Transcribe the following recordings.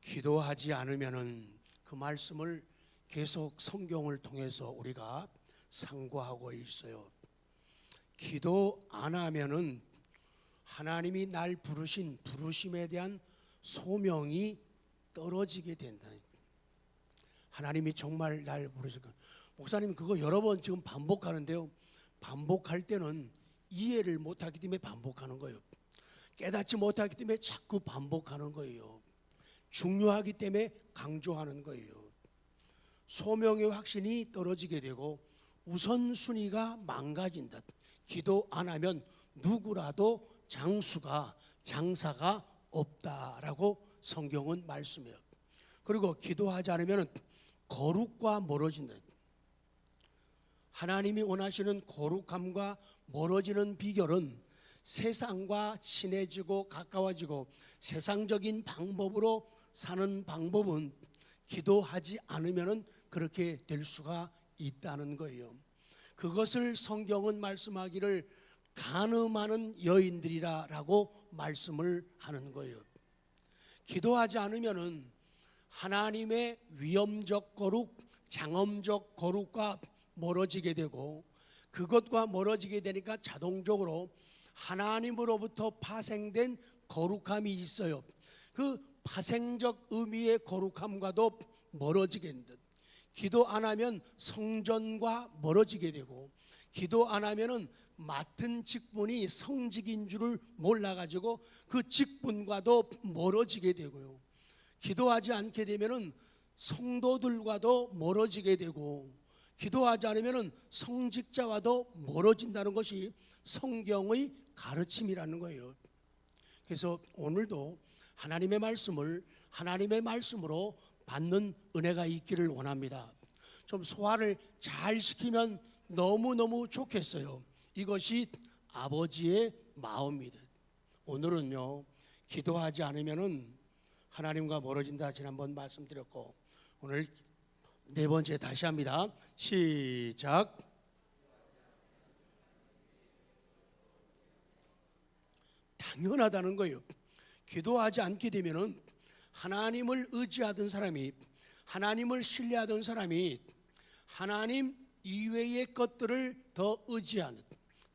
기도하지 않으면은 그 말씀을 계속 성경을 통해서 우리가 상고하고 있어요. 기도 안 하면은 하나님이 날 부르신 부르심에 대한 소명이 떨어지게 된다. 하나님이 정말 날 부르실까? 목사님 그거 여러 번 지금 반복하는데요. 반복할 때는 이해를 못하기 때문에 반복하는 거예요. 깨닫지 못하기 때문에 자꾸 반복하는 거예요. 중요하기 때문에 강조하는 거예요. 소명의 확신이 떨어지게 되고 우선순위가 망가진다. 기도 안 하면 누구라도 장사가 없다라고 성경은 말씀해요. 그리고 기도하지 않으면 거룩과 멀어진다. 하나님이 원하시는 거룩함과 멀어지는 비결은 세상과 친해지고 가까워지고 세상적인 방법으로 사는 방법은 기도하지 않으면 그렇게 될 수가 있다는 거예요. 그것을 성경은 말씀하기를 간음하는 여인들이라고 말씀을 하는 거예요. 기도하지 않으면 하나님의 위엄적 거룩, 장엄적 거룩과 멀어지게 되고 그것과 멀어지게 되니까 자동적으로 하나님으로부터 파생된 거룩함이 있어요. 그 파생적 의미의 거룩함과도 멀어지게 된다. 기도 안 하면 성전과 멀어지게 되고 기도 안 하면은 맡은 직분이 성직인 줄을 몰라가지고 그 직분과도 멀어지게 되고요. 기도하지 않게 되면은 성도들과도 멀어지게 되고 기도하지 않으면은 성직자와도 멀어진다는 것이 성경의 가르침이라는 거예요. 그래서 오늘도 하나님의 말씀을 하나님의 말씀으로 받는 은혜가 있기를 원합니다. 좀 소화를 잘 시키면 너무너무 좋겠어요. 이것이 아버지의 마음이다. 오늘은요, 기도하지 않으면은 하나님과 멀어진다 지난번 말씀드렸고 오늘 네 번째 다시 합니다. 시작. 당연하다는 거예요. 기도하지 않게 되면은 하나님을 의지하던 사람이 하나님을 신뢰하던 사람이 하나님 이외의 것들을 더 의지하는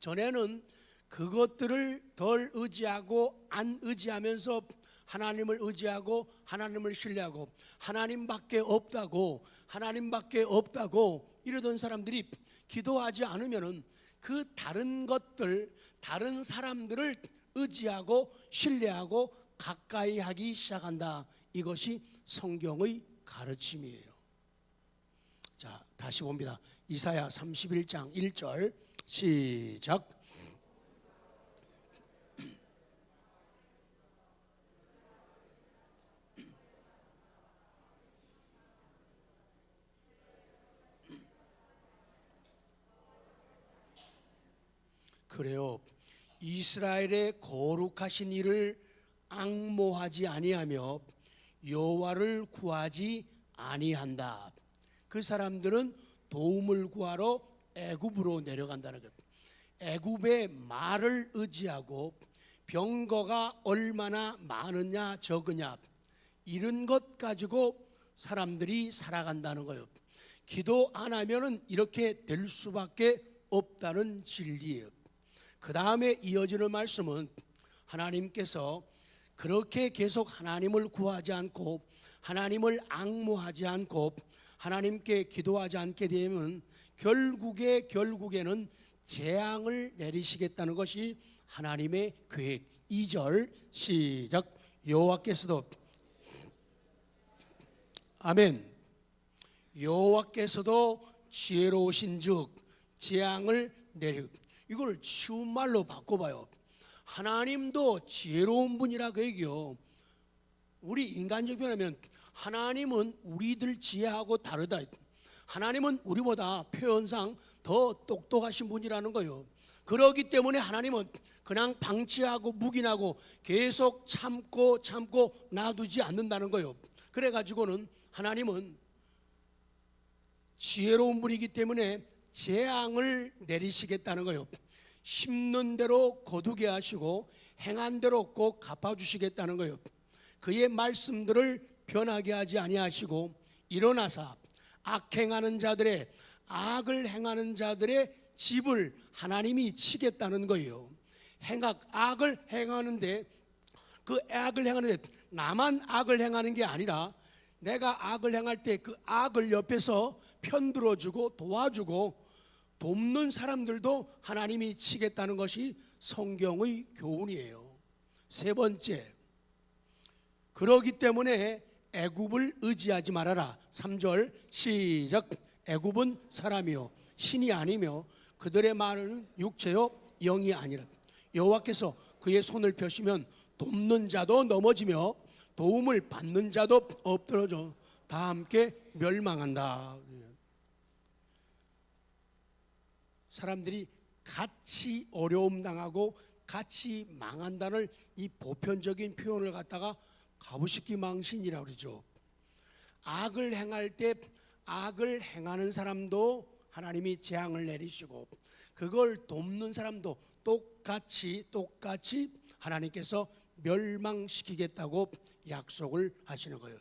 전에는 그것들을 덜 의지하고 안 의지하면서 하나님을 의지하고 하나님을 신뢰하고 하나님밖에 없다고 이러던 사람들이 기도하지 않으면은 그 다른 것들 다른 사람들을 의지하고 신뢰하고 가까이 하기 시작한다. 이것이 성경의 가르침이에요. 자, 다시 봅니다. 이사야 31장 1절 시작. 그래요. 이스라엘의 거룩하신 이를 앙모하지 아니하며 여호와를 구하지 아니한다. 그 사람들은 도움을 구하러 애굽으로 내려간다는 것. 애굽의 말을 의지하고 병거가 얼마나 많으냐 적으냐 이런 것 가지고 사람들이 살아간다는 거예요. 기도 안 하면은 이렇게 될 수밖에 없다는 진리예요. 그 다음에 이어지는 말씀은 하나님께서 그렇게 계속 하나님을 구하지 않고 하나님을 앙모하지 않고 하나님께 기도하지 않게 되면 결국에는 재앙을 내리시겠다는 것이 하나님의 계획. 2절 시작. 여호와께서도 아멘. 여호와께서도 지혜로우신즉 재앙을 내리. 이걸 쉬운 말로 바꿔봐요. 하나님도 지혜로운 분이라 그 얘기요. 우리 인간적 표현하면 하나님은 우리들 지혜하고 다르다. 하나님은 우리보다 표현상 더 똑똑하신 분이라는 거예요. 그러기 때문에 하나님은 그냥 방치하고 묵인하고 계속 참고 놔두지 않는다는 거예요. 그래가지고는 하나님은 지혜로운 분이기 때문에 재앙을 내리시겠다는 거예요. 심는 대로 거두게 하시고 행한 대로 꼭 갚아주시겠다는 거예요. 그의 말씀들을 변하게 하지 아니하시고 일어나사 악을 행하는 자들의 집을 하나님이 치겠다는 거예요. 악을 행하는데 그 악을 행하는데 나만 악을 행하는 게 아니라 내가 악을 행할 때 그 악을 옆에서 편들어주고 도와주고 돕는 사람들도 하나님이 치겠다는 것이 성경의 교훈이에요. 세 번째, 그러기 때문에 애굽을 의지하지 말아라. 3절 시작. 애굽은 사람이요 신이 아니며 그들의 말은 육체요 영이 아니라 여호와께서 그의 손을 펴시면 돕는 자도 넘어지며 도움을 받는 자도 엎드러져 다 함께 멸망한다. 사람들이 같이 어려움 당하고 같이 망한다는 이 보편적인 표현을 갖다가 가부식기 망신이라고 그러죠. 악을 행할 때 악을 행하는 사람도 하나님이 재앙을 내리시고 그걸 돕는 사람도 똑같이 하나님께서 멸망시키겠다고 약속을 하시는 거예요.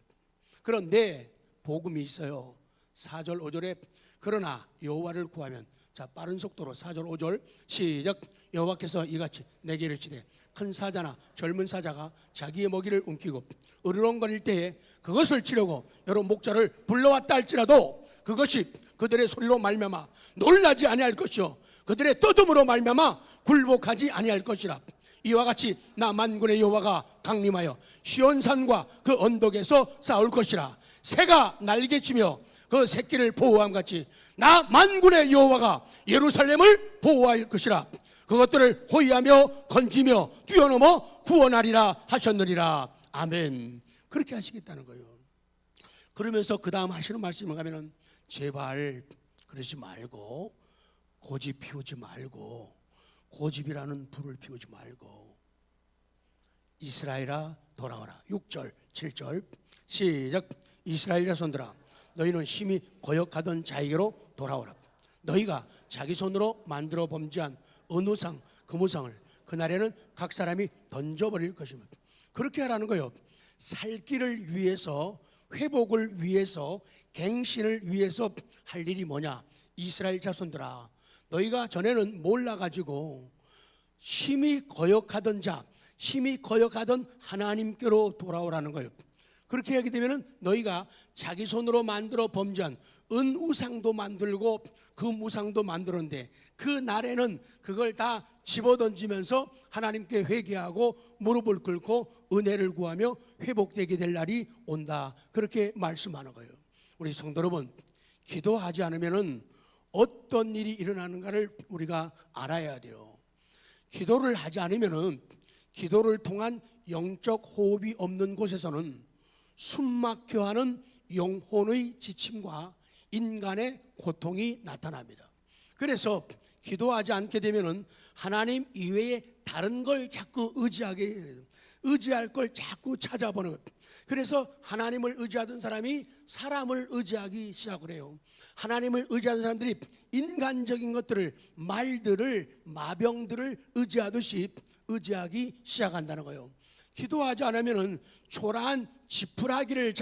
그런데 복음이 있어요. 4절 5절에 그러나 여호와를 구하면, 자 빠른 속도로 4절 5절 시작. 여호와께서 이같이 내게 이르시되 큰 사자나 젊은 사자가 자기의 먹이를 움키고 으르렁거릴 때에 그것을 치려고 여러 목자를 불러왔다 할지라도 그것이 그들의 소리로 말미암아 놀라지 아니할 것이요 그들의 떠듬으로 말미암아 굴복하지 아니할 것이라. 이와 같이 나 만군의 여호와가 강림하여 시온산과 그 언덕에서 싸울 것이라. 새가 날개치며 그 새끼를 보호함 같이 나 만군의 여호와가 예루살렘을 보호할 것이라. 그것들을 호위하며 건지며 뛰어넘어 구원하리라 하셨느니라. 아멘. 그렇게 하시겠다는 거예요. 그러면서 그 다음 하시는 말씀을 가면은 제발 그러지 말고 고집 피우지 말고 고집이라는 불을 피우지 말고 이스라엘아 돌아와라. 6절 7절 시작. 이스라엘의 손들아 너희는 심히 거역하던 자에게로 돌아오라. 너희가 자기 손으로 만들어 범죄한 은우상 금우상을 그날에는 각 사람이 던져버릴 것입니다. 그렇게 하라는 거예요. 살 길을 위해서, 회복을 위해서, 갱신을 위해서 할 일이 뭐냐. 이스라엘 자손들아 너희가 전에는 몰라가지고 심히 거역하던 자, 심히 거역하던 하나님께로 돌아오라는 거예요. 그렇게 하게 되면 너희가 자기 손으로 만들어 범죄한 은우상도 만들고 금우상도 만들었는데 그 날에는 그걸 다 집어던지면서 하나님께 회개하고 무릎을 꿇고 은혜를 구하며 회복되게 될 날이 온다. 그렇게 말씀하는 거예요. 우리 성도 여러분, 기도하지 않으면 어떤 일이 일어나는가를 우리가 알아야 돼요. 기도를 하지 않으면 기도를 통한 영적 호흡이 없는 곳에서는 숨막혀하는 영혼의 지침과 인간의 고통이 나타납니다. 그래서 기도하지 않게 되면 하나님 이외에 다른 걸 자꾸 의지할 걸 자꾸 찾아보는 것. 그래서 하나님을 의지하던 사람이 사람을 의지하기 시작을 해요. 하나님을 의지하는 사람들이 인간적인 것들을, 말들을, 마병들을 의지하듯이 의지하기 시작한다는 거예요. 기도하지 않으면 초라한 지푸라기를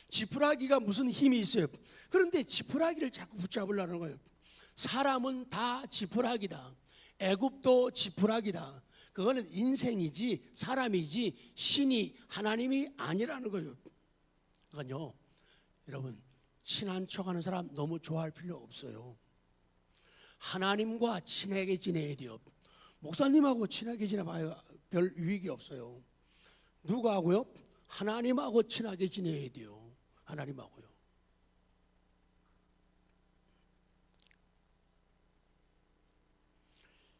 지푸라기가 무슨 힘이 있어요? 그런데 지푸라기를 자꾸 붙잡으려는 거예요. 사람은 다 지푸라기다. 애굽도 지푸라기다. 그거는 인생이지 사람이지 신이 하나님이 아니라는 거예요. 그러니까요, 여러분 친한 척하는 사람 너무 좋아할 필요 없어요. 하나님과 친하게 지내야 돼요. 목사님하고 친하게 지내봐야 별 유익이 없어요. 누구하고요? 하나님하고 친하게 지내야 돼요. 하나님하고요.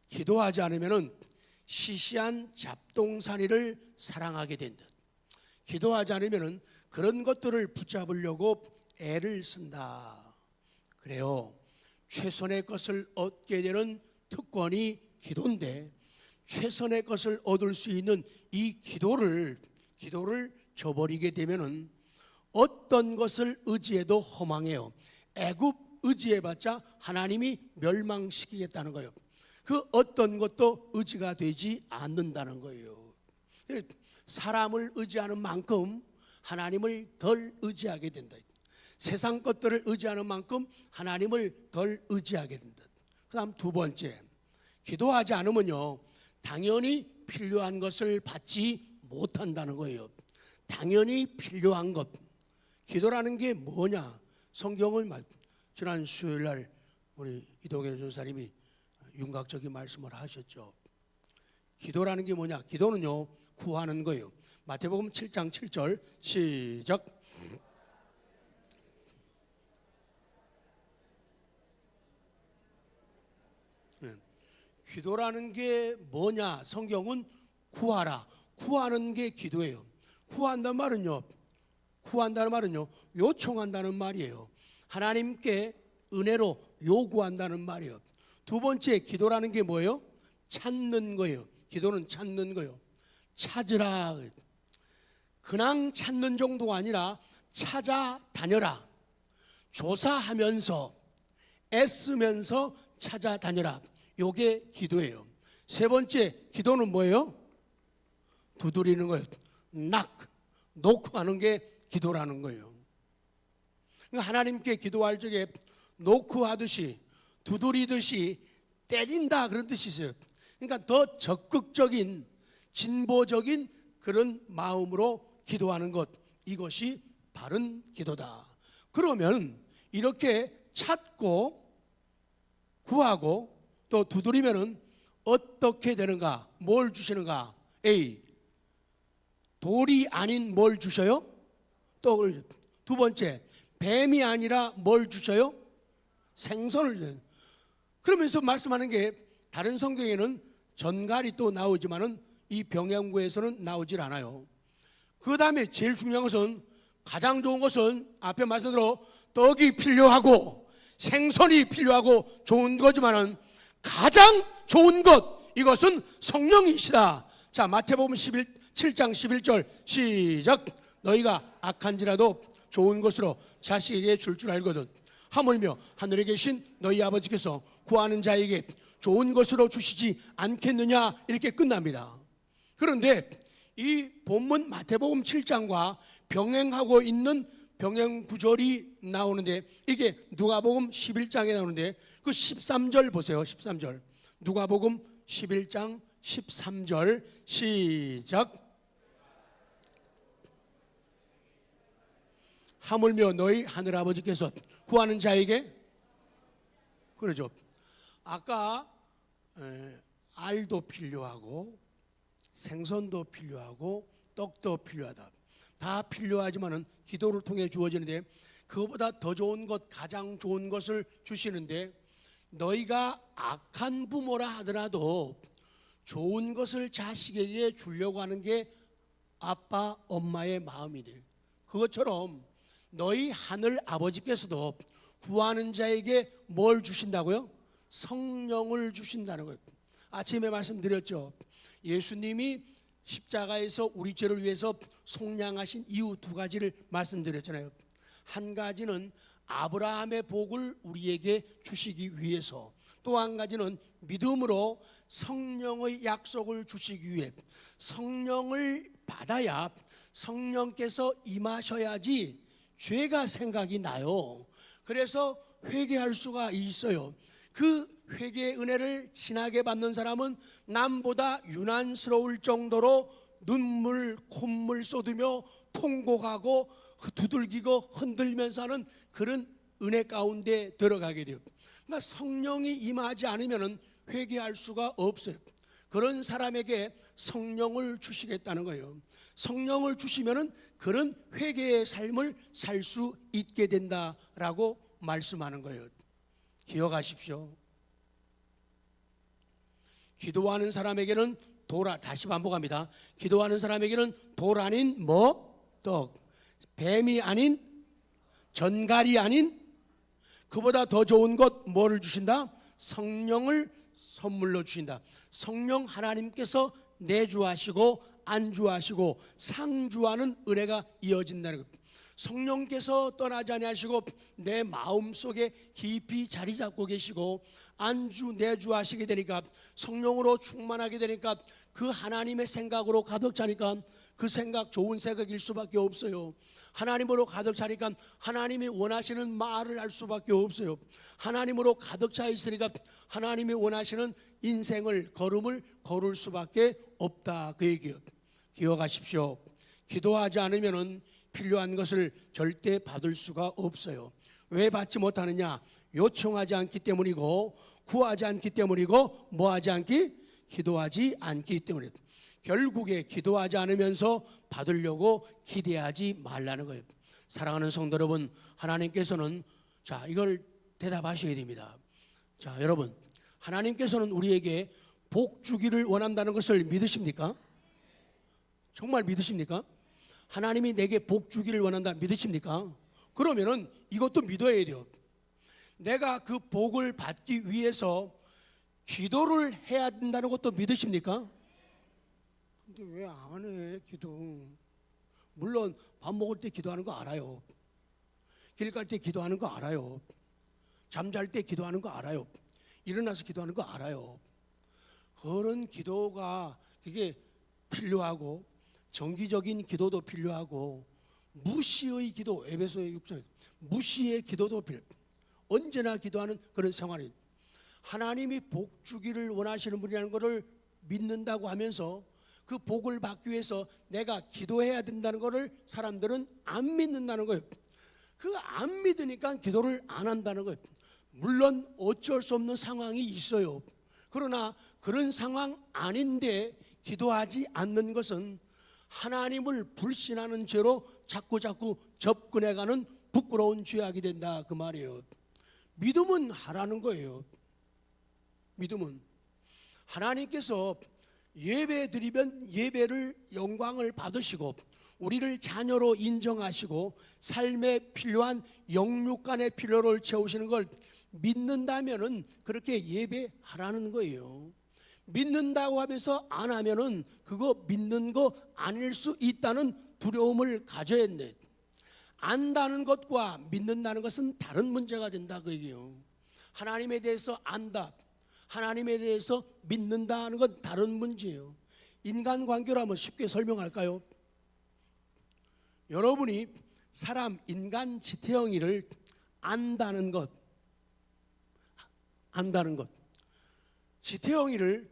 기도하지 않으면 시시한 잡동사니를 사랑하게 된다. 기도하지 않으면 그런 것들을 붙잡으려고 애를 쓴다. 그래요. 최선의 것을 얻게 되는 특권이 기도인데 최선의 것을 얻을 수 있는 이 기도를 저버리게 되면은 어떤 것을 의지해도 허망해요. 애굽 의지해봤자 하나님이 멸망시키겠다는 거예요. 그 어떤 것도 의지가 되지 않는다는 거예요. 사람을 의지하는 만큼 하나님을 덜 의지하게 된다. 세상 것들을 의지하는 만큼 하나님을 덜 의지하게 된다. 그 다음 두 번째, 기도하지 않으면요 당연히 필요한 것을 받지 못한다는 거예요. 당연히 필요한 것. 기도라는 게 뭐냐? 성경을 지난 수요일날 우리 이동현 전사님이 윤곽적인 말씀을 하셨죠. 기도라는 게 뭐냐? 기도는요 구하는 거예요. 마태복음 7장 7절 시작. 기도라는 게 뭐냐? 성경은 구하라. 구하는 게 기도예요. 구한다는 말은요 요청한다는 말이에요. 하나님께 은혜로 요구한다는 말이에요. 두 번째, 기도라는 게 뭐예요? 찾는 거예요. 기도는 찾는 거예요. 찾으라. 그냥 찾는 정도가 아니라 찾아다녀라. 조사하면서 애쓰면서 찾아다녀라. 요게 기도예요. 세 번째, 기도는 뭐예요? 두드리는 거예요. 놓고 하는 게 기도라는 거예요. 하나님께 기도할 적에 놓고 하듯이 두드리듯이 때린다 그런 뜻이 있어요. 그러니까 더 적극적인 진보적인 그런 마음으로 기도하는 것, 이것이 바른 기도다. 그러면 이렇게 찾고 구하고 또 두드리면은 어떻게 되는가? 뭘 주시는가? A, 돌이 아닌 뭘 주셔요? 또 두 번째, 뱀이 아니라 뭘 주셔요? 생선을 주셔요. 그러면서 말씀하는 게 다른 성경에는 전갈이 또 나오지만은 이 병행구에서는 나오질 않아요. 그 다음에 제일 중요한 것은, 가장 좋은 것은 앞에 말씀대로 떡이 필요하고 생선이 필요하고 좋은 거지만은 가장 좋은 것, 이것은 성령이시다. 자, 마태복음 7장 11절 시작. 너희가 악한지라도 좋은 것으로 자식에게 줄 알거든 하물며 하늘에 계신 너희 아버지께서 구하는 자에게 좋은 것으로 주시지 않겠느냐, 이렇게 끝납니다. 그런데 이 본문 마태복음 7장과 병행하고 있는 병행 구절이 나오는데, 이게 누가복음 11장에 나오는데 그 13절 보세요. 13절 누가복음 11장 13절 시작. 하물며 너희 하늘아버지께서 구하는 자에게, 그러죠. 아까 알도 필요하고 생선도 필요하고 떡도 필요하다. 다 필요하지만은 기도를 통해 주어지는데, 그거보다 더 좋은 것, 가장 좋은 것을 주시는데, 너희가 악한 부모라 하더라도 좋은 것을 자식에게 주려고 하는 게 아빠 엄마의 마음이 돼. 그것처럼 너희 하늘 아버지께서도 구하는 자에게 뭘 주신다고요? 성령을 주신다는 거예요. 아침에 말씀드렸죠. 예수님이 십자가에서 우리 죄를 위해서 속량하신 이유 두 가지를 말씀드렸잖아요. 한 가지는 아브라함의 복을 우리에게 주시기 위해서, 또 한 가지는 믿음으로 성령의 약속을 주시기 위해. 성령을 받아야 성령께서 임하셔야지 죄가 생각이 나요. 그래서 회개할 수가 있어요. 그 회개의 은혜를 진하게 받는 사람은 남보다 유난스러울 정도로 눈물 콧물 쏟으며 통곡하고 두들기고 흔들면서 하는 그런 은혜 가운데 들어가게 돼요. 그러니까 성령이 임하지 않으면 회개할 수가 없어요. 그런 사람에게 성령을 주시겠다는 거예요. 성령을 주시면 그런 회개의 삶을 살 수 있게 된다라고 말씀하는 거예요. 기억하십시오. 기도하는 사람에게는 다시 반복합니다. 기도하는 사람에게는 돌 아닌 떡, 뱀이 아닌, 전갈이 아닌, 그보다 더 좋은 것, 뭐를 주신다? 성령을 선물로 주신다. 성령 하나님께서 내주하시고 안주하시고 상주하는 은혜가 이어진다는 것. 성령께서 떠나지 아니하시고 내 마음속에 깊이 자리 잡고 계시고 안주 내주하시게 되니까, 성령으로 충만하게 되니까, 그 하나님의 생각으로 가득 차니까 그 생각 좋은 생각일 수밖에 없어요. 하나님으로 가득 차니까 하나님이 원하시는 말을 할 수밖에 없어요. 하나님으로 가득 차 있으니까 하나님이 원하시는 인생을 걸음을 걸을 수밖에 없다, 그 얘기예요. 기억하십시오. 기도하지 않으면 필요한 것을 절대 받을 수가 없어요. 왜 받지 못하느냐? 요청하지 않기 때문이고, 구하지 않기 때문이고, 뭐하지 않기? 기도하지 않기 때문에. 결국에 기도하지 않으면서 받으려고 기대하지 말라는 거예요. 사랑하는 성도 여러분, 하나님께서는 자, 이걸 대답하셔야 됩니다. 자, 여러분, 하나님께서는 우리에게 복 주기를 원한다는 것을 믿으십니까? 정말 믿으십니까? 하나님이 내게 복 주기를 원한다 믿으십니까? 그러면은 이것도 믿어야 돼요. 내가 그 복을 받기 위해서 기도를 해야 된다는 것도 믿으십니까? 근데 왜 안 해, 기도? 물론 밥 먹을 때 기도하는 거 알아요. 길 갈 때 기도하는 거 알아요. 잠잘 때 기도하는 거 알아요. 일어나서 기도하는 거 알아요. 그런 기도가 그게 필요하고, 정기적인 기도도 필요하고, 무시의 기도, 에베소의 6장 무시의 기도도 필요해요. 언제나 기도하는 그런 생활이, 하나님이 복 주기를 원하시는 분이라는 것을 믿는다고 하면서 그 복을 받기 위해서 내가 기도해야 된다는 것을 사람들은 안 믿는다는 거예요. 그 안 믿으니까 기도를 안 한다는 거예요. 물론 어쩔 수 없는 상황이 있어요. 그러나 그런 상황 아닌데 기도하지 않는 것은 하나님을 불신하는 죄로 자꾸 접근해가는 부끄러운 죄악이 된다, 그 말이에요. 믿음은 하라는 거예요. 믿음은 하나님께서 예배 드리면 예배를 영광을 받으시고 우리를 자녀로 인정하시고 삶에 필요한 영육간의 필요를 채우시는 걸 믿는다면은 그렇게 예배하라는 거예요. 믿는다고 하면서 안 하면은 그거 믿는 거 아닐 수 있다는 두려움을 가져야 한대. 안다는 것과 믿는다는 것은 다른 문제가 된다, 그 얘기예요. 하나님에 대해서 안다, 하나님에 대해서 믿는다는 건 다른 문제예요. 인간관계로 한번 쉽게 설명할까요? 여러분이 사람 인간 지태형이를 안다는 것, 지태형이를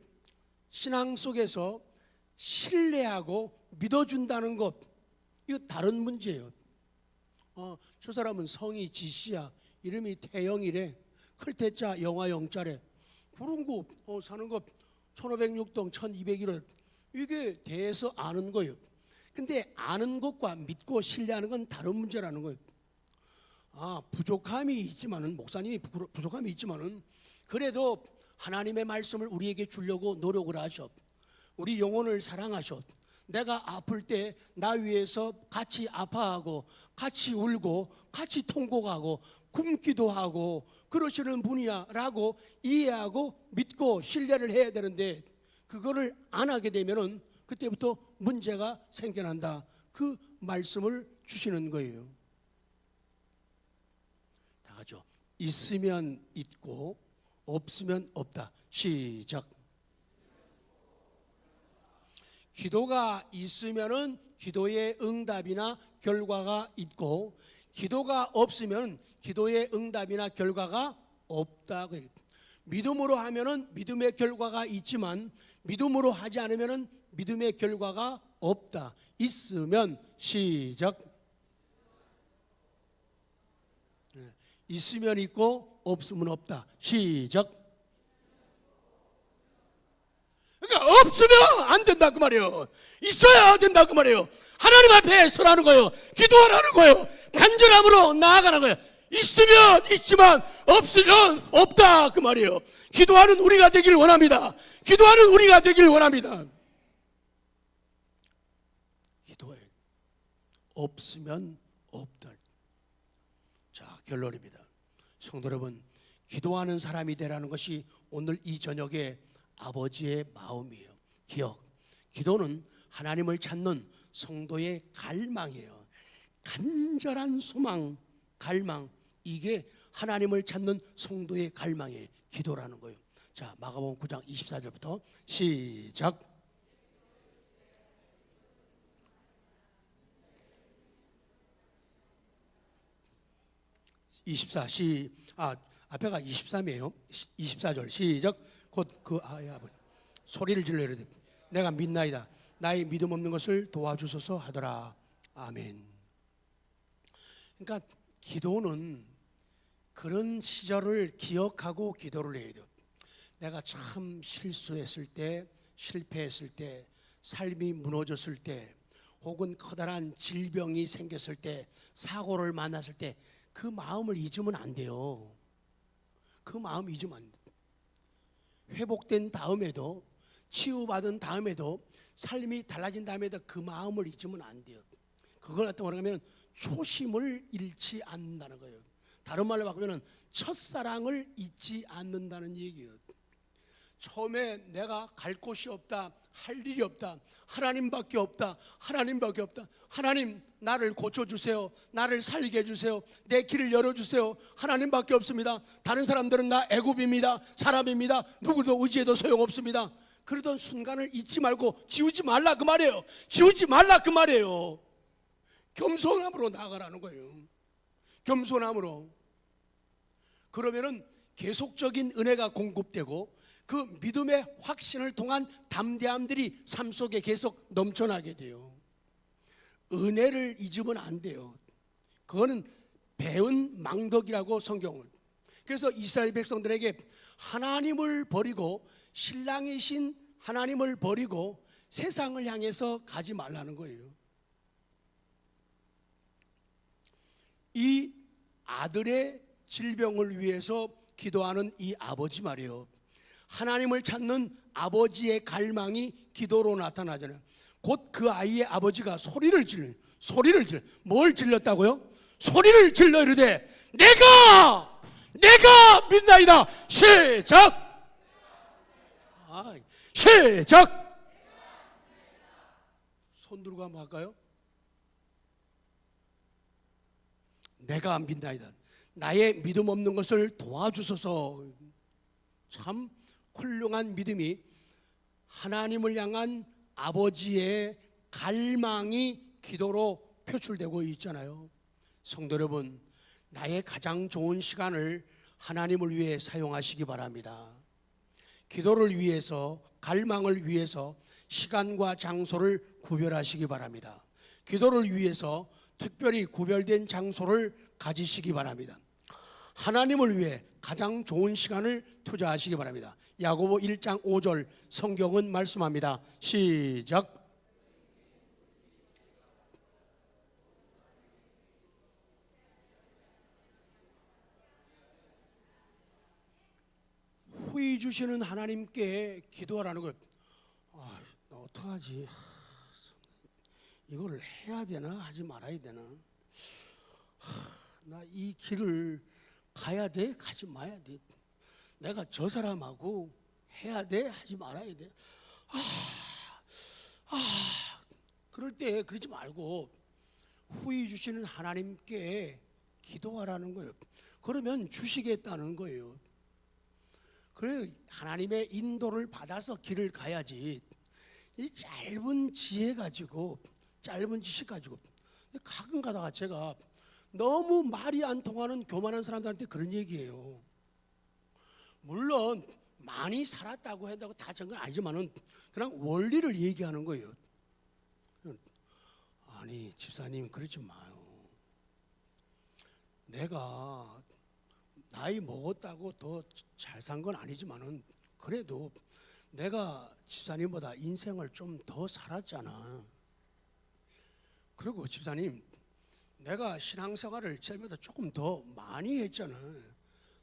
신앙 속에서 신뢰하고 믿어준다는 것, 이거 다른 문제예요. 저 사람은 성이 지씨야, 이름이 태영이래, 클태자 영화 영자래, 그런 거 사는 거 1506동 1201원, 이게 대해서 아는 거예요. 근데 아는 것과 믿고 신뢰하는 건 다른 문제라는 거예요. 부족함이 있지만은, 목사님이 부족함이 있지만은 그래도 하나님의 말씀을 우리에게 주려고 노력을 하셨. 우리 영혼을 사랑하셨. 내가 아플 때 나 위해서 같이 아파하고 같이 울고 같이 통곡하고 굶기도 하고 그러시는 분이야 라고 이해하고 믿고 신뢰를 해야 되는데, 그거를 안 하게 되면은 그때부터 문제가 생겨난다, 그 말씀을 주시는 거예요. 다 같이요. 있으면 있고 없으면 없다. 시작. 기도가 있으면은 기도의 응답이나 결과가 있고, 기도가 없으면 기도의 응답이나 결과가 없다. 믿음으로 하면은 믿음의 결과가 있지만 믿음으로 하지 않으면은 믿음의 결과가 없다. 있으면 시작. 있으면 있고 없으면 없다. 시작. 그러니까 없으면 안 된다 그 말이에요. 있어야 된다 그 말이에요. 하나님 앞에 서라는 거예요. 기도하라는 거예요. 간절함으로 나아가는 거예요. 있으면 있지만 없으면 없다 그 말이에요. 기도하는 우리가 되길 원합니다. 기도하는 우리가 되길 원합니다. 기도해. 없으면 없다. 자, 결론입니다. 성도 여러분, 기도하는 사람이 되라는 것이 오늘 이 저녁에 아버지의 마음이에요. 기도는 하나님을 찾는 성도의 갈망이에요. 간절한 소망, 갈망, 이게 하나님을 찾는 성도의 갈망이에요. 기도라는 거예요. 자, 마가복음 9장 24절부터 시작. 24 앞에가 23이에요. 24절 시작. 곧 그 아이 아버지 소리를 질러 이르되 내가 믿나이다. 나의 믿음 없는 것을 도와주소서 하더라. 아멘. 그러니까 기도는 그런 시절을 기억하고 기도를 해야 돼요. 내가 참 실수했을 때, 실패했을 때, 삶이 무너졌을 때, 혹은 커다란 질병이 생겼을 때, 사고를 만났을 때 그 마음을 잊으면 안 돼요. 그 마음 잊으면 안 돼요. 회복된 다음에도, 치유받은 다음에도, 삶이 달라진 다음에도 그 마음을 잊으면 안 돼요. 그걸 어떻게 말하면 초심을 잃지 않는다는 거예요. 다른 말로 바꾸면 첫사랑을 잊지 않는다는 얘기예요. 처음에 내가 갈 곳이 없다, 할 일이 없다, 하나님밖에 없다, 하나님밖에 없다. 하나님 나를 고쳐주세요, 나를 살게 해주세요, 내 길을 열어주세요. 하나님밖에 없습니다. 다른 사람들은 나 애굽입니다, 사람입니다, 누구도 의지해도 소용없습니다. 그러던 순간을 잊지 말고 지우지 말라 그 말이에요. 지우지 말라 그 말이에요. 겸손함으로 나아가라는 거예요. 겸손함으로. 그러면은 계속적인 은혜가 공급되고 그 믿음의 확신을 통한 담대함들이 삶 속에 계속 넘쳐나게 돼요. 은혜를 잊으면 안 돼요. 그거는 배은 망덕이라고 성경은. 그래서 이스라엘 백성들에게 하나님을 버리고 신랑이신 하나님을 버리고 세상을 향해서 가지 말라는 거예요. 이 아들의 질병을 위해서 기도하는 이 아버지 말이에요. 하나님을 찾는 아버지의 갈망이 기도로 나타나잖아요. 곧 그 아이의 아버지가 소리를 질러. 뭘 질렀다고요? 소리를 질러 이르되 내가 믿나이다. 시작. 시작. 손 들고 한번 할까요? 내가 믿나이다. 나의 믿음 없는 것을 도와주소서. 참 훌륭한 믿음이 하나님을 향한 아버지의 갈망이 기도로 표출되고 있잖아요. 성도 여러분, 나의 가장 좋은 시간을 하나님을 위해 사용하시기 바랍니다. 기도를 위해서, 갈망을 위해서 시간과 장소를 구별하시기 바랍니다. 기도를 위해서 특별히 구별된 장소를 가지시기 바랍니다. 하나님을 위해 가장 좋은 시간을 투자하시기 바랍니다. 야고보 1장 5절 성경은 말씀합니다. 시작. 후이 주시는 하나님께 기도하라는 것. 나 어떡하지? 이걸 해야 되나 하지 말아야 되나? 나 이 길을 가야 돼? 가지 마야 돼? 내가 저 사람하고 해야 돼? 하지 말아야 돼? 그럴 때 그러지 말고 후이 주시는 하나님께 기도하라는 거예요. 그러면 주시겠다는 거예요. 그래 하나님의 인도를 받아서 길을 가야지. 이 짧은 지혜 가지고, 짧은 지식 가지고. 가끔 가다가 제가 너무 말이 안 통하는 교만한 사람들한테 그런 얘기예요. 물론 많이 살았다고 한다고 다 전 건 아니지만은 그냥 원리를 얘기하는 거예요. 아니 집사님 그러지 마요. 내가 나이 먹었다고 더 잘 산 건 아니지만은 그래도 내가 집사님보다 인생을 좀 더 살았잖아. 그리고 집사님 내가 신앙생활을 제보다 조금 더 많이 했잖아.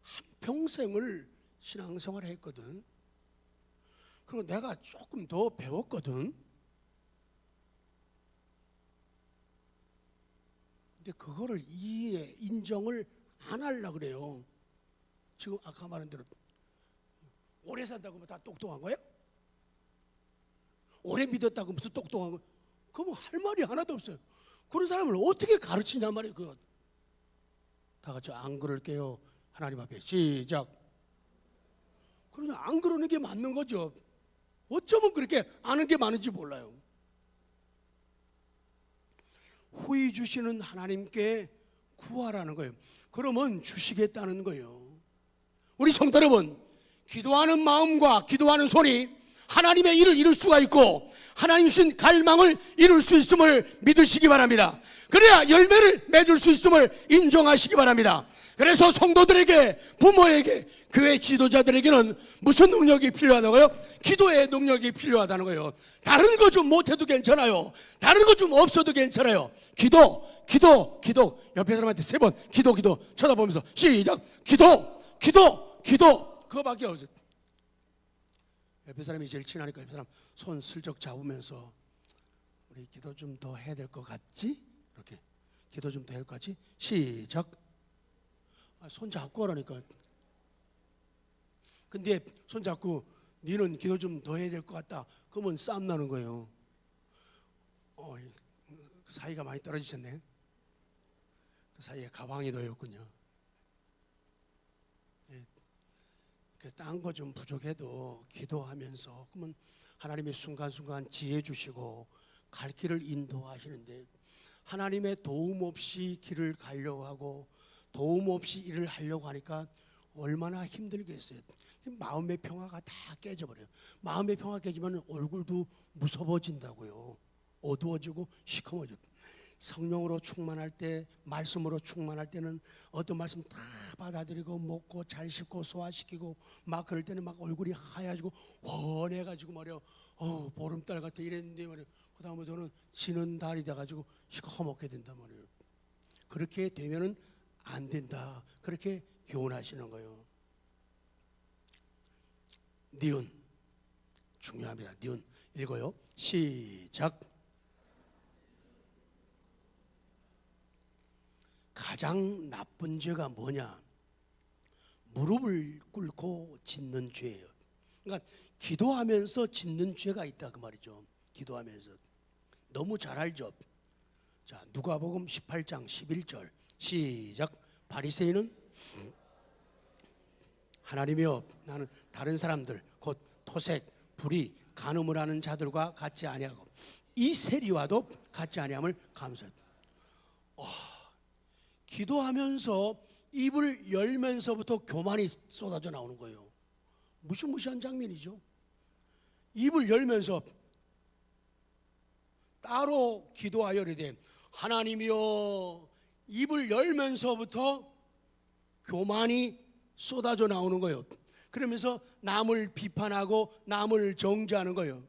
한평생을 신앙생활을 했거든. 그리고 내가 조금 더 배웠거든. 근데 그거를 인정을 안 하려고 그래요. 지금 아까 말한 대로 오래 산다고 다 똑똑한 거예요? 오래 믿었다고 무슨 똑똑한 거예요? 그럼 할 말이 하나도 없어요. 그런 사람을 어떻게 가르치냐 말이에요. 그거. 다 같이 안 그럴게요. 하나님 앞에 시작. 그러면 안 그러는 게 맞는 거죠. 어쩌면 그렇게 아는 게 많은지 몰라요. 후이 주시는 하나님께 구하라는 거예요. 그러면 주시겠다는 거예요. 우리 성도 여러분, 기도하는 마음과 기도하는 손이 하나님의 일을 이룰 수가 있고 하나님 주신 갈망을 이룰 수 있음을 믿으시기 바랍니다. 그래야 열매를 맺을 수 있음을 인정하시기 바랍니다. 그래서 성도들에게, 부모에게, 교회 지도자들에게는 무슨 능력이 필요하다고요? 기도의 능력이 필요하다는 거예요. 다른 거 좀 못해도 괜찮아요. 다른 거 좀 없어도 괜찮아요. 기도. 옆에 사람한테 3번 기도 쳐다보면서 시작. 기도. 그거밖에 없어요. 옆에 사람이 제일 친하니까 옆에 사람 손 슬쩍 잡으면서 우리 기도 좀 더 해야 될 것 같지? 이렇게 기도 좀 더 해야 될 것 같지? 시작. 손 잡고 하라니까. 근데 손 잡고 니는 기도 좀 더 해야 될 것 같다. 그러면 싸움 나는 거예요. 사이가 많이 떨어지셨네. 그 사이에 가방이 놓였군요. 딴 거 좀 부족해도 기도하면서 그러면 하나님의 순간순간 지혜 주시고 갈 길을 인도하시는데 하나님의 도움 없이 길을 가려고 하고 도움 없이 일을 하려고 하니까 얼마나 힘들겠어요. 마음의 평화가 다 깨져버려요. 마음의 평화가 깨지면 얼굴도 무서워진다고요. 어두워지고 시커머져. 성령으로 충만할 때, 말씀으로 충만할 때는 어떤 말씀 다 받아들이고 먹고 잘 씹고 소화시키고 막 그럴 때는 막 얼굴이 하얘지고 훤해가지고 말이야. 보름달 같아 이랬는데 말이야. 그 다음부터는 지는 달이 돼가지고 시커멓게 된단 말이에요. 그렇게 되면은 안 된다. 그렇게 교훈하시는 거예요. 니은 중요합니다. 니은 읽어요. 시작. 가장 나쁜 죄가 뭐냐? 무릎을 꿇고 짓는 죄예요. 그러니까 기도하면서 짓는 죄가 있다 그 말이죠. 기도하면서 너무 잘 알죠. 자, 누가복음 18장 11절 시작. 바리새인은 하나님이여 나는 다른 사람들 곧 토색, 불의, 간음을 하는 자들과 같지 아니하고 이 세리와도 같지 아니함을 감사합니다. 기도하면서 입을 열면서부터 교만이 쏟아져 나오는 거예요. 무시무시한 장면이죠. 입을 열면서 따로 기도하여 이르되 하나님이여, 입을 열면서부터 교만이 쏟아져 나오는 거예요. 그러면서 남을 비판하고 남을 정죄하는 거예요.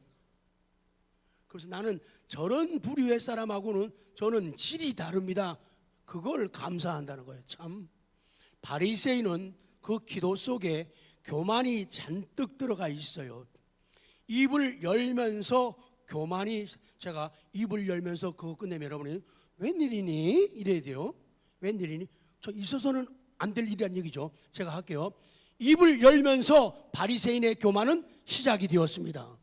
그래서 나는 저런 부류의 사람하고는 저는 질이 다릅니다. 그걸 감사한다는 거예요. 참 바리새인은 그 기도 속에 교만이 잔뜩 들어가 있어요. 입을 열면서 교만이, 제가 입을 열면서 그거 끝내면 여러분이 웬일이니? 이래야 돼요. 웬일이니? 저 있어서는 안 될 일이란 얘기죠. 제가 할게요. 입을 열면서 바리새인의 교만은 시작이 되었습니다.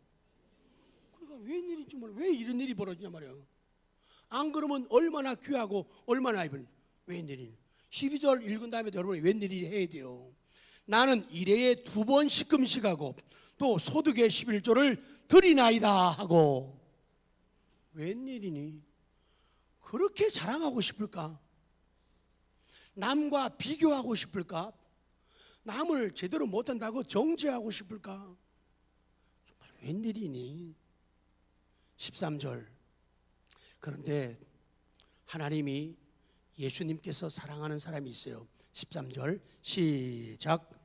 그러니까 웬일인지 몰라. 왜 이런 일이 벌어지냐 말이에요. 안 그러면 얼마나 귀하고 얼마나 이쁜 웬일이니? 12절 읽은 다음에 여러분이 웬일이 해야 돼요. 나는 일회에 2번씩 금식하고 또 소득의 11조를 드리나이다 하고. 웬일이니? 그렇게 자랑하고 싶을까? 남과 비교하고 싶을까? 남을 제대로 못한다고 정죄하고 싶을까? 정말 웬일이니? 13절. 그런데 하나님이, 예수님께서 사랑하는 사람이 있어요. 13절 시작.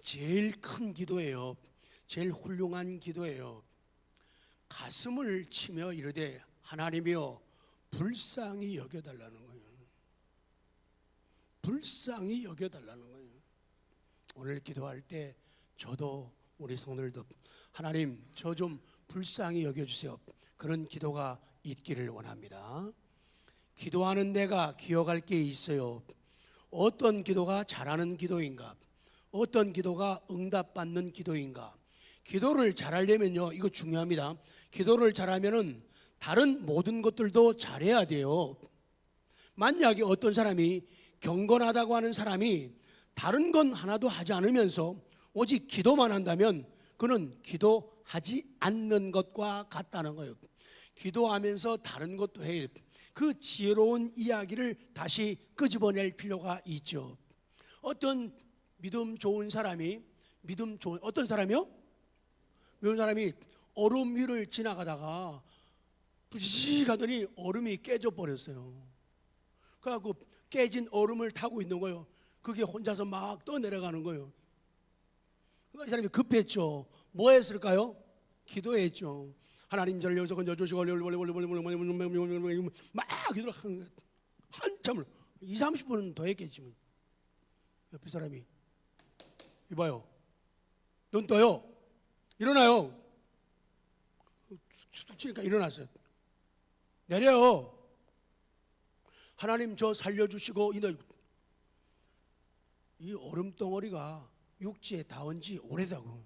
제일 큰 기도예요. 제일 훌륭한 기도예요. 가슴을 치며 이르되 하나님이여 불쌍히 여겨달라는 거예요. 불쌍히 여겨달라는 거예요. 오늘 기도할 때 저도 우리 성도들도 하나님 저 좀 불쌍히 여겨주세요. 그런 기도가 있기를 원합니다. 기도하는 내가 기억할 게 있어요. 어떤 기도가 잘하는 기도인가? 어떤 기도가 응답받는 기도인가? 기도를 잘하려면요, 이거 중요합니다. 기도를 잘하면은 다른 모든 것들도 잘해야 돼요. 만약에 어떤 사람이 경건하다고 하는 사람이 다른 건 하나도 하지 않으면서 오직 기도만 한다면 그는 기도하지 않는 것과 같다는 거예요. 기도하면서 다른 것도 해요. 그 지혜로운 이야기를 다시 끄집어낼 필요가 있죠. 어떤 믿음 좋은 사람이 어떤 사람이요? 믿음 사람이 얼음 위를 지나가다가 부시시 가더니 얼음이 깨져 버렸어요. 그래갖고 깨진 얼음을 타고 있는 거예요. 그게 혼자서 막 떠내려가는 거예요. 이 사람이 급했죠. 뭐 했을까요? 기도했죠. 하나님 저를 여기서 건져주시고 막 기도를 하는 거예요. 한참을 20-30분은 더 했겠지만 옆에 사람이 이봐요, 눈 떠요, 일어나요. 툭 치니까 일어났어요. 내려요. 하나님 저 살려주시고. 이 얼음 덩어리가 육지에 닿은 지 오래다고.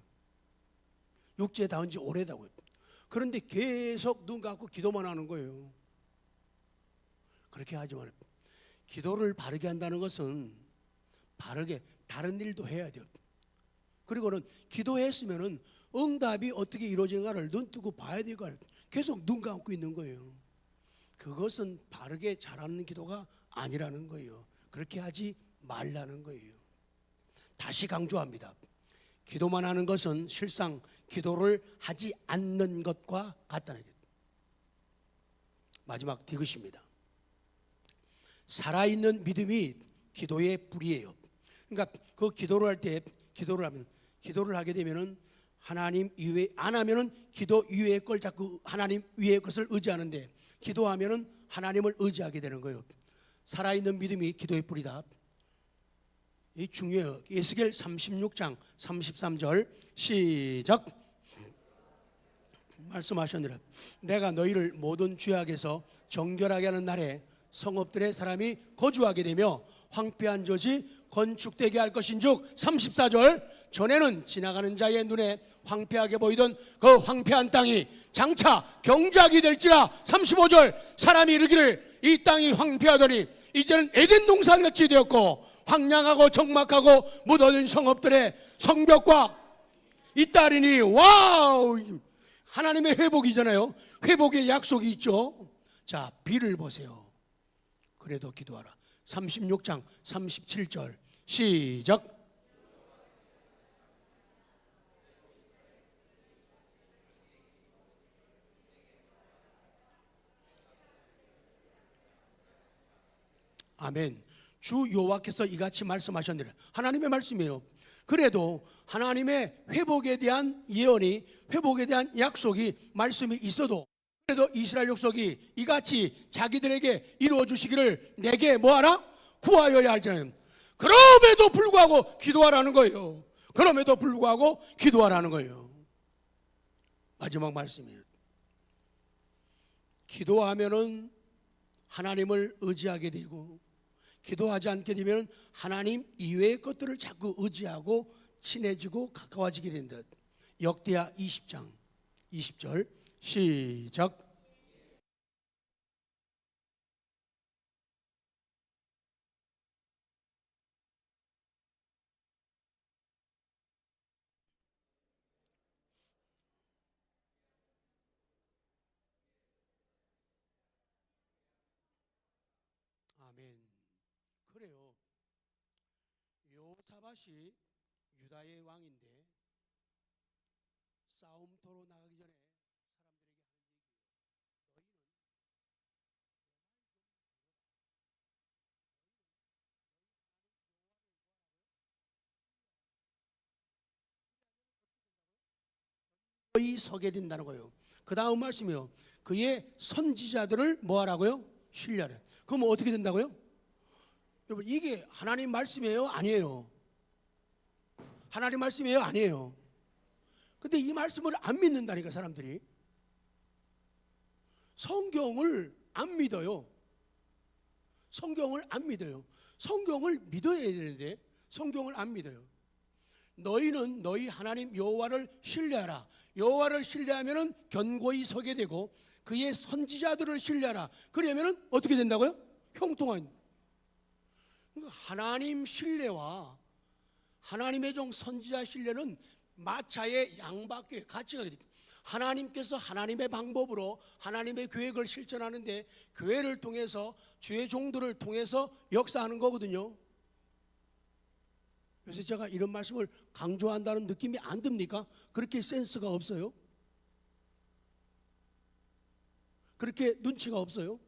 육지에 닿은 지 오래다고요. 그런데 계속 눈 감고 기도만 하는 거예요. 그렇게 하지만 기도를 바르게 한다는 것은 바르게 다른 일도 해야 돼요. 그리고는 기도했으면은 응답이 어떻게 이루어지는가를 눈 뜨고 봐야 될 거예요. 계속 눈 감고 있는 거예요. 그것은 바르게 잘하는 기도가 아니라는 거예요. 그렇게 하지 말라는 거예요. 다시 강조합니다. 기도만 하는 것은 실상 기도를 하지 않는 것과 같다는 거예요. 마지막 디귿입니다. 살아있는 믿음이 기도의 뿌리예요. 그러니까 그 기도를 할 때 기도를 하게 되면은 하나님 이외 안 하면은 기도 이외의 걸 자꾸 하나님 위의 것을 의지하는데 기도하면은 하나님을 의지하게 되는 거예요. 살아있는 믿음이 기도의 뿌리다. 이 중요해요. 에스겔 36장 33절 시작. 말씀하셨느라 내가 너희를 모든 죄악에서 정결하게 하는 날에 성읍들의 사람이 거주하게 되며 황폐한 젖이 건축되게 할 것인즉 34절 전에는 지나가는 자의 눈에 황폐하게 보이던 그 황폐한 땅이 장차 경작이 될지라 35절 사람이 이르기를 이 땅이 황폐하더니 이제는 에덴 동산같이 되었고 황량하고 적막하고 묻어진 성읍들의 성벽과 잇따르니 와우, 하나님의 회복이잖아요. 회복의 약속이 있죠. 자, 비를 보세요. 그래도 기도하라. 36장 37절 시작. 아멘. 주 여호와께서 이같이 말씀하셨느니라. 하나님의 말씀이에요. 그래도 하나님의 회복에 대한 예언이, 회복에 대한 약속이 말씀이 있어도 그래도 이스라엘 족속이 이같이 자기들에게 이루어 주시기를 내게 뭐하라? 구하여야 할지라는, 그럼에도 불구하고 기도하라는 거예요. 그럼에도 불구하고 기도하라는 거예요. 마지막 말씀이에요. 기도하면은 하나님을 의지하게 되고 기도하지 않게 되면 하나님 이외의 것들을 자꾸 의지하고 친해지고 가까워지게 된다. 역대하 20장 20절 시작. 아멘. 그래요. 여호사밧이 유다의 왕인데 싸움터로 나가기 전에 거의 서게 된다는 거예요. 그 다음 말씀이요. 그의 선지자들을 뭐하라고요? 신뢰하라. 그럼 어떻게 된다고요? 여러분, 이게 하나님 말씀이에요? 아니에요? 하나님 말씀이에요? 아니에요? 근데 이 말씀을 안 믿는다니까 사람들이. 성경을 안 믿어요. 성경을 안 믿어요. 성경을 믿어야 되는데 성경을 안 믿어요. 너희는 너희 하나님 여호와를 신뢰하라. 여호와를 신뢰하면은 견고히 서게 되고 그의 선지자들을 신뢰하라. 그러면은 어떻게 된다고요? 형통한. 하나님 신뢰와 하나님의 종 선지자 신뢰는 마차의 양밖에 가치가 됩니다. 하나님께서 하나님의 방법으로 하나님의 계획을 실천하는데 교회를 통해서 주의 종들을 통해서 역사하는 거거든요. 그래서 제가 이런 말씀을 강조한다는 느낌이 안 듭니까? 그렇게 센스가 없어요? 그렇게 눈치가 없어요?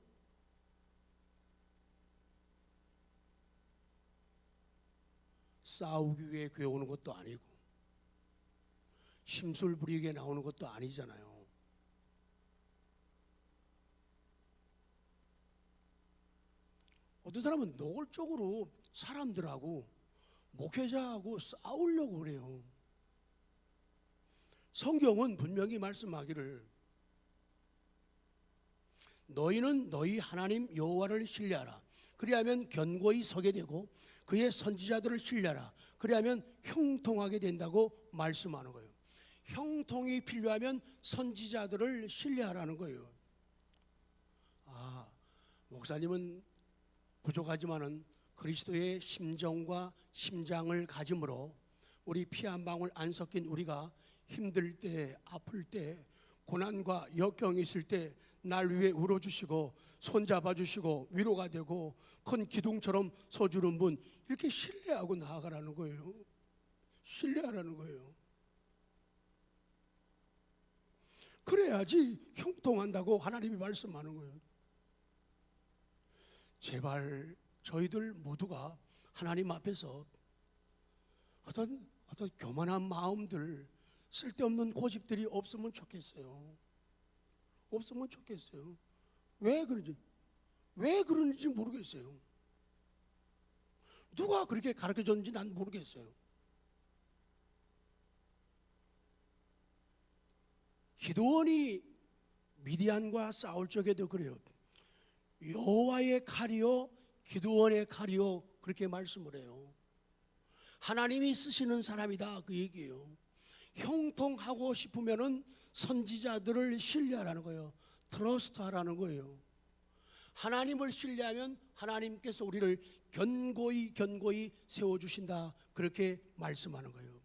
싸우기 위해 교회 오는 것도 아니고 심술 부리게 나오는 것도 아니잖아요. 어떤 사람은 노골적으로 사람들하고 목회자하고 싸우려고 그래요. 성경은 분명히 말씀하기를 너희는 너희 하나님 여호와를 신뢰하라. 그리하면 견고히 서게 되고 그의 선지자들을 신뢰하라. 그리하면 형통하게 된다고 말씀하는 거예요. 형통이 필요하면 선지자들을 신뢰하라는 거예요. 목사님은 부족하지만은 그리스도의 심정과 심장을 가짐으로 우리 피 한 방울 안 섞인 우리가 힘들 때, 아플 때, 고난과 역경이 있을 때 날 위해 울어주시고 손잡아 주시고 위로가 되고 큰 기둥처럼 서주는 분, 이렇게 신뢰하고 나아가라는 거예요. 신뢰하라는 거예요. 그래야지 형통한다고 하나님이 말씀하는 거예요. 제발 저희들 모두가 하나님 앞에서 어떤 교만한 마음들, 쓸데없는 고집들이 없으면 좋겠어요. 없으면 좋겠어요. 왜 그런지 모르겠어요. 누가 그렇게 가르쳐 줬는지 난 모르겠어요. 기드온이 미디안과 싸울 적에도 그래요. 여호와의 칼이요 기드온의 칼이요, 그렇게 말씀을 해요. 하나님이 쓰시는 사람이다, 그 얘기예요. 형통하고 싶으면은 선지자들을 신뢰하라는 거예요. 트러스트하라는 거예요. 하나님을 신뢰하면 하나님께서 우리를 견고히 세워주신다, 그렇게 말씀하는 거예요.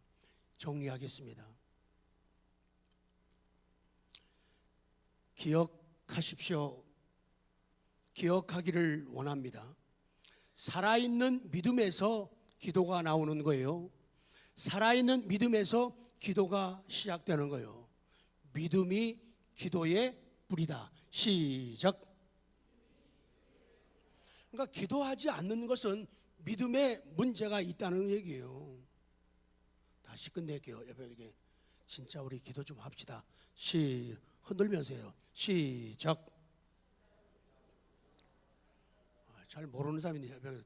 정리하겠습니다. 기억하십시오. 기억하기를 원합니다. 살아있는 믿음에서 기도가 나오는 거예요. 살아있는 믿음에서 기도가 시작되는 거예요. 믿음이 기도의 뿌리다. 시작. 그러니까 기도하지 않는 것은 믿음에 문제가 있다는 얘기예요. 다시 끝낼게요. 여러분에게 진짜 우리 기도 좀 합시다. 흔들면서 해요. 시작. 잘 모르는 사람인데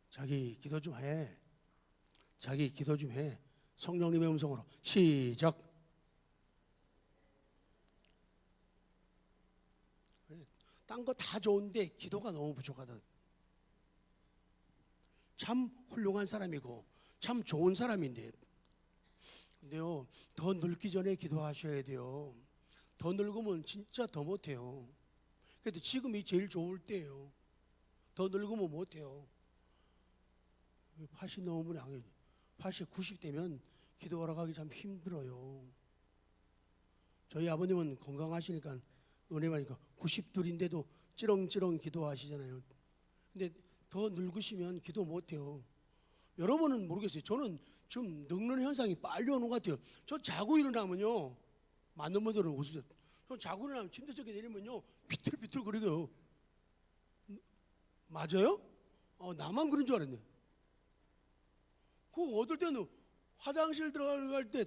자기 기도 좀 해. 자기 기도 좀 해. 성령님의 음성으로 시작. 딴 거 다 좋은데 기도가 너무 부족하다. 참 훌륭한 사람이고 참 좋은 사람인데, 근데요, 더 늙기 전에 기도하셔야 돼요. 더 늙으면 진짜 더 못해요. 그래도 지금이 제일 좋을 때예요. 더 늙으면 못해요. 80 넘으면 안 해요. 80, 90 되면 기도하러 가기 참 힘들어요. 저희 아버님은 건강하시니까 은혜 받으니까 92인데도 찌렁찌렁 기도하시잖아요. 근데 더 늙으시면 기도 못해요. 여러분은 모르겠어요. 저는 좀 늙는 현상이 빨리 오는 것 같아요. 저 자고 일어나면요, 많은 분들은 웃으세요. 저 자고 일어나면 침대 쪽에 내리면요, 비틀비틀 거리고요. 맞아요? 나만 그런 줄 알았네. 그 어떨 때는 화장실 들어갈 때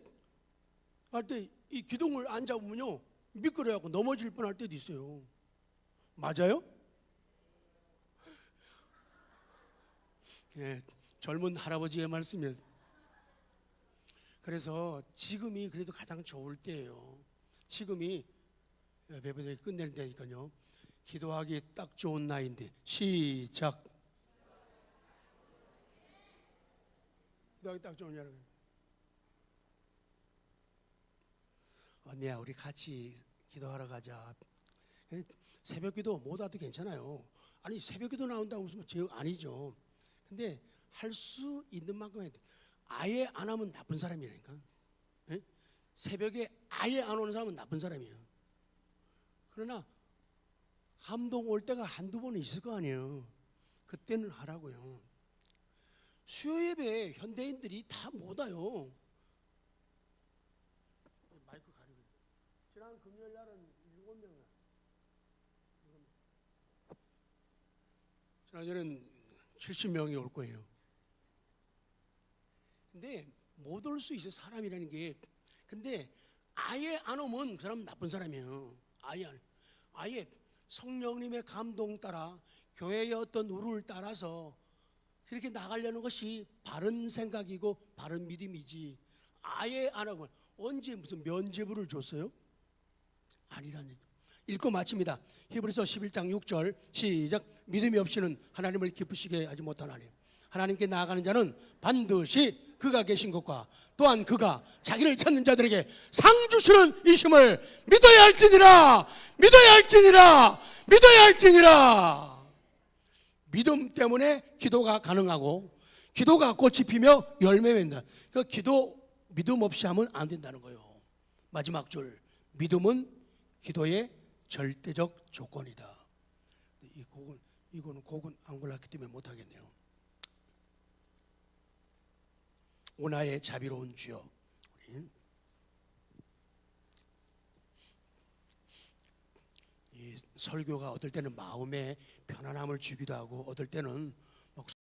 이 기둥을 안 잡으면요, 미끄러워갖고 넘어질 뻔할 때도 있어요. 맞아요? 예, 젊은 할아버지의 말씀이에요. 그래서 지금이 그래도 가장 좋을 때예요. 지금이 배배들이 끝낼 때니까요. 기도하기 딱 좋은 나이인데 시작. 기도하기 딱 좋은 여러분. 언니야, 우리 같이 기도하러 가자. 새벽기도 못 와도 괜찮아요. 아니, 새벽기도 나온다고 웃으면 죄 아니죠. 근데 할 수 있는 만큼 해야 돼. 아예 안 하면 나쁜 사람이라니까. 예? 새벽에 아예 안 오는 사람은 나쁜 사람이에요. 그러나 감동 올 때가 한두 번 있을 거 아니에요. 그때는 하라고요. 수요 예배 현대인들이 다 못 와요. 마이크 가리고. 지난 금요일 날은 7명 왔어요. 지난주에는 70명이 올 거예요. 근데 못 올 수 있어요. 사람이라는 게. 근데 아예 안 오면 그 사람은 나쁜 사람이에요. 아예 성령님의 감동 따라 교회의 어떤 룰을 따라서 그렇게 나가려는 것이 바른 생각이고 바른 믿음이지. 아예 안 하고 언제 무슨 면죄부를 줬어요? 아니라는 얘기. 읽고 마칩니다. 히브리서 11장 6절 시작. 믿음이 없이는 하나님을 기쁘시게 하지 못하나니 하나님께 나아가는 자는 반드시 그가 계신 것과 또한 그가 자기를 찾는 자들에게 상 주시는 이심을 믿어야 할지니라. 믿어야 할지니라. 믿어야 할지니라. 믿음 때문에 기도가 가능하고 기도가 꽃이 피며 열매 맺는다. 그 기도 믿음 없이 하면 안 된다는 거예요. 마지막 줄 믿음은 기도의 절대적 조건이다. 이거는 곡은 안 골랐기 때문에 못 하겠네요. 오나의 자비로운 주여, 이 설교가 어떨 때는 마음에 편안함을 주기도 하고 어떨 때는